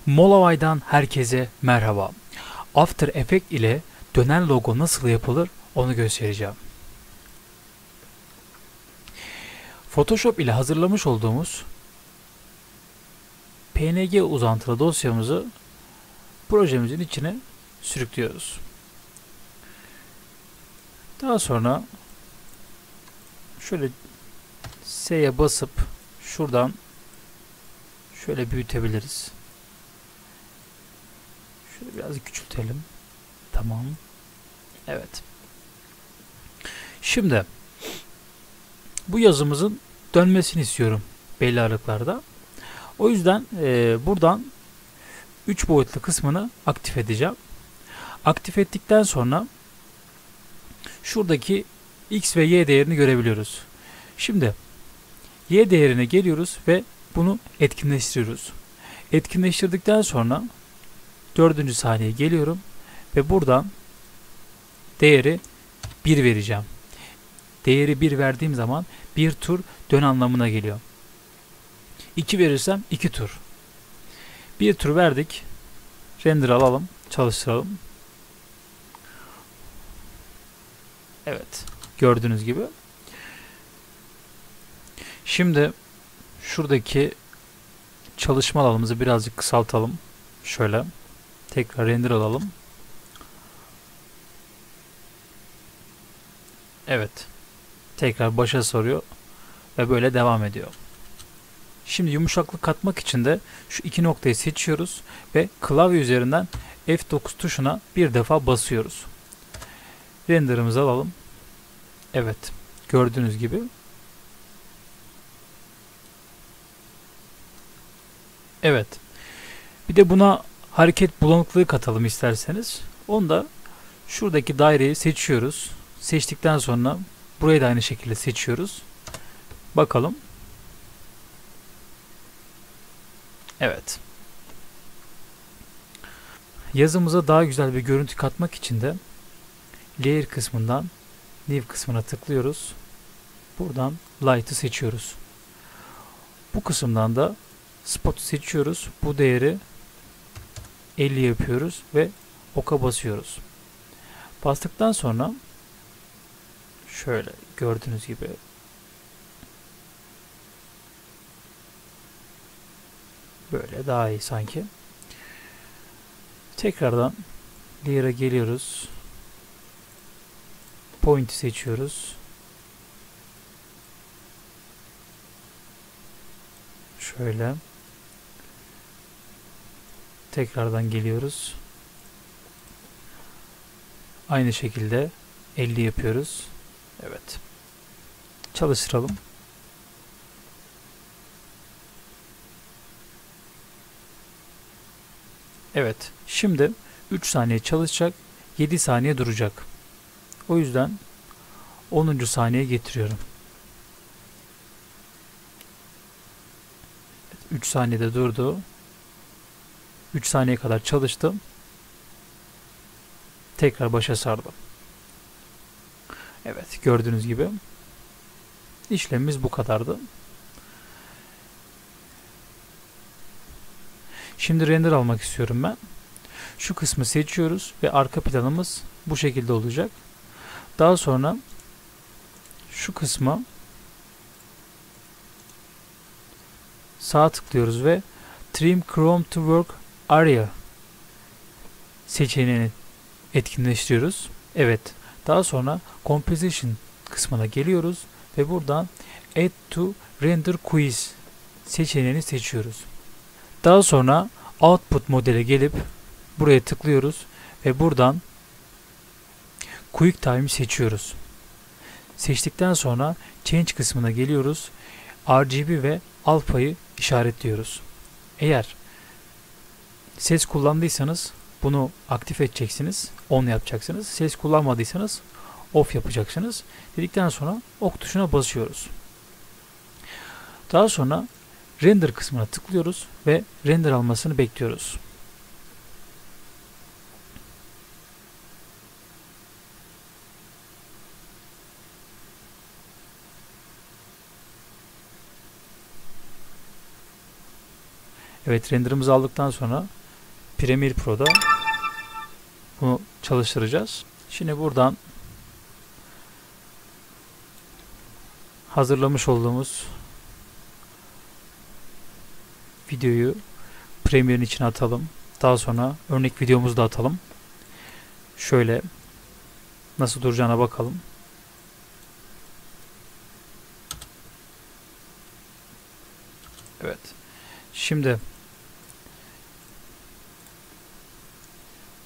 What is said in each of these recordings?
Molovay'dan herkese merhaba. After Effects ile dönen logo nasıl yapılır onu göstereceğim. Photoshop ile hazırlamış olduğumuz PNG uzantılı dosyamızı projemizin içine sürüklüyoruz. Daha sonra şöyle S'ye basıp şuradan şöyle büyütebiliriz. Şöyle biraz küçültelim. Tamam. Evet. Şimdi bu yazımızın dönmesini istiyorum belli aralıklarda. O yüzden buradan 3 boyutlu kısmını aktif edeceğim. Aktif ettikten sonra şuradaki X ve Y değerini görebiliyoruz. Şimdi Y değerine geliyoruz ve bunu etkinleştiriyoruz. Etkinleştirdikten sonra 4. saniyeye geliyorum ve buradan değeri 1 vereceğim. Değeri 1 verdiğim zaman bir tur dön anlamına geliyor. 2 verirsem 2 tur. Bir tur verdik. Render alalım. Çalıştıralım. Evet. Gördüğünüz gibi. Şimdi şuradaki çalışma alanımızı birazcık kısaltalım. Şöyle. Tekrar render alalım. Evet. Tekrar başa sarıyor. Ve böyle devam ediyor. Şimdi yumuşaklık katmak için de şu iki noktayı seçiyoruz ve klavye üzerinden F9 tuşuna bir defa basıyoruz. Render'ımızı alalım. Evet. Gördüğünüz gibi. Evet. Bir de buna hareket bulanıklığı katalım isterseniz. Onu da şuradaki daireyi seçiyoruz. Seçtikten sonra burayı da aynı şekilde seçiyoruz. Bakalım. Evet. Yazımıza daha güzel bir görüntü katmak için de Layer kısmından New kısmına tıklıyoruz. Buradan Light'ı seçiyoruz. Bu kısımdan da Spot'u seçiyoruz. Bu değeri 50 yapıyoruz ve oka basıyoruz. Bastıktan sonra şöyle gördüğünüz gibi böyle daha iyi sanki. Tekrardan Layer'a geliyoruz. Point'i seçiyoruz. Şöyle. Tekrardan geliyoruz. Aynı şekilde 50 yapıyoruz. Evet. Çalıştıralım. Evet. Şimdi 3 saniye çalışacak. 7 saniye duracak. O yüzden 10. saniyeye getiriyorum. 3 saniyede durdu. 3 saniye kadar çalıştım. Tekrar başa sardım. Evet, gördüğünüz gibi işlemimiz bu kadardı. Şimdi render almak istiyorum ben. Şu kısmı seçiyoruz ve arka planımız bu şekilde olacak. Daha sonra şu kısma sağ tıklıyoruz ve Trim Chrome to Work Area seçeneğini etkinleştiriyoruz. Evet. Daha sonra Composition kısmına geliyoruz ve buradan Add to Render Quiz seçeneğini seçiyoruz. Daha sonra Output modele gelip buraya tıklıyoruz ve buradan Quick Time seçiyoruz. Seçtikten sonra Change kısmına geliyoruz. RGB ve Alpha'yı işaretliyoruz. Eğer ses kullandıysanız bunu aktif edeceksiniz. On yapacaksınız. Ses kullanmadıysanız off yapacaksınız. Dedikten sonra ok tuşuna basıyoruz. Daha sonra render kısmına tıklıyoruz ve render almasını bekliyoruz. Evet. Evet, render'ımızı aldıktan sonra Premiere Pro'da bunu çalıştıracağız. Şimdi buradan hazırlamış olduğumuz videoyu Premiere'in içine atalım. Daha sonra örnek videomuzu da atalım. Şöyle nasıl duracağına bakalım. Evet. Şimdi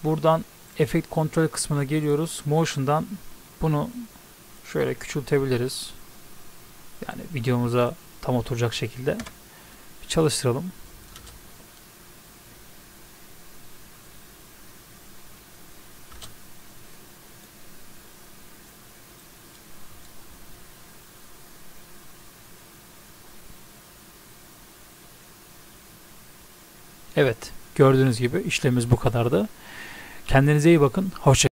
buradan efekt kontrol kısmına geliyoruz. Motion'dan bunu şöyle küçültebiliriz. Yani videomuza tam oturacak şekilde bir çalıştıralım. Evet, gördüğünüz gibi işlemimiz bu kadardı. Kendinize iyi bakın. Hoşça kalın.